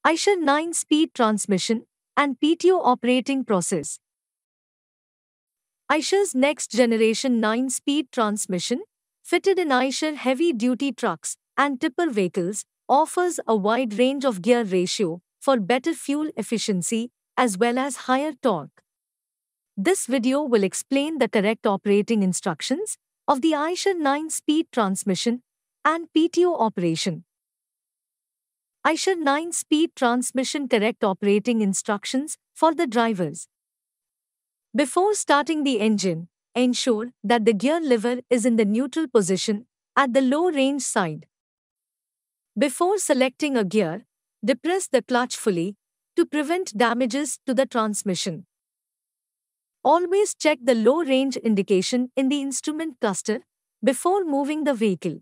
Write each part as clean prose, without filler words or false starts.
Eicher 9-speed transmission and PTO operating process. Eicher's next-generation 9-speed transmission, fitted in Eicher heavy-duty trucks and tipper vehicles, offers a wide range of gear ratio for better fuel efficiency as well as higher torque. This video will explain the correct operating instructions of the Eicher 9-speed transmission and PTO operation. Eicher 9-speed transmission correct operating instructions for the drivers. Before starting the engine, ensure that the gear lever is in the neutral position at the low range side. Before selecting a gear, depress the clutch fully to prevent damages to the transmission. Always check the low range indication in the instrument cluster before moving the vehicle.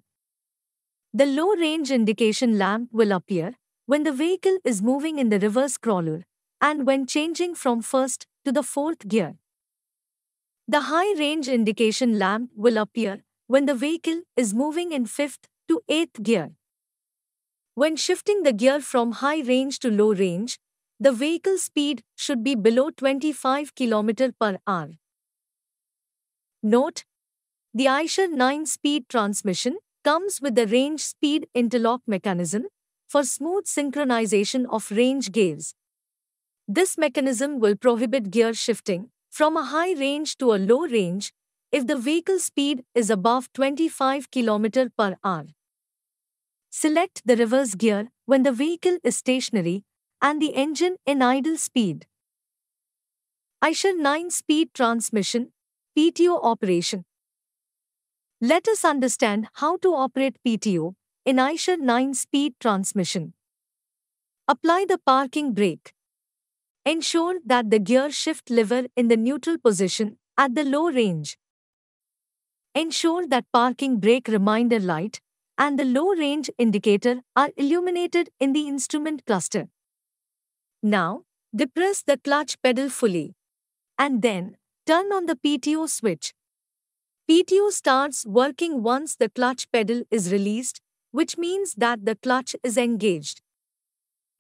The low range indication lamp will appear when the vehicle is moving in the reverse crawler and when changing from first to the fourth gear. The high range indication lamp will appear when the vehicle is moving in fifth to eighth gear. When shifting the gear from high range to low range, the vehicle speed should be below 25 km per hour. Note: the Eicher 9-speed transmission comes with the range speed interlock mechanism for smooth synchronization of range gears. This mechanism will prohibit gear shifting from a high range to a low range if the vehicle speed is above 25 km per hour. Select the reverse gear when the vehicle is stationary and the engine in idle speed. Eicher 9-speed transmission, PTO operation. Let us understand how to operate PTO in Eicher 9-speed transmission. Apply the parking brake. Ensure that the gear shift lever in the neutral position at the low range. Ensure that parking brake reminder light and the low range indicator are illuminated in the instrument cluster. Now, depress the clutch pedal fully and then turn on the PTO switch. PTO starts working once the clutch pedal is released, which means that the clutch is engaged.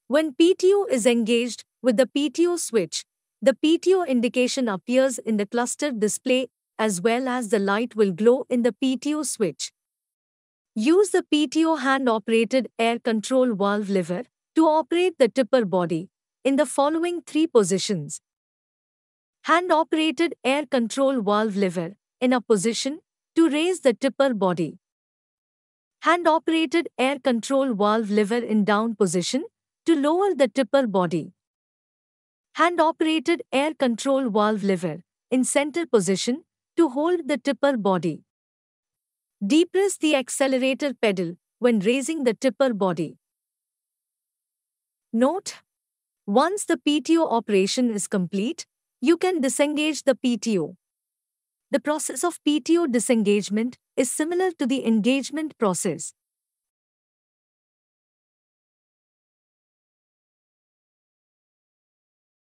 When PTO is engaged with the PTO switch, the PTO indication appears in the cluster display as well as the light will glow in the PTO switch. Use the PTO hand-operated air control valve lever to operate the tipper body in the following three positions. Hand-operated air control valve lever in a position to raise the tipper body. Hand-operated air control valve lever in down position to lower the tipper body. Hand-operated air control valve lever in center position to hold the tipper body. Depress the accelerator pedal when raising the tipper body. Note: once the PTO operation is complete, you can disengage the PTO. The process of PTO disengagement is similar to the engagement process.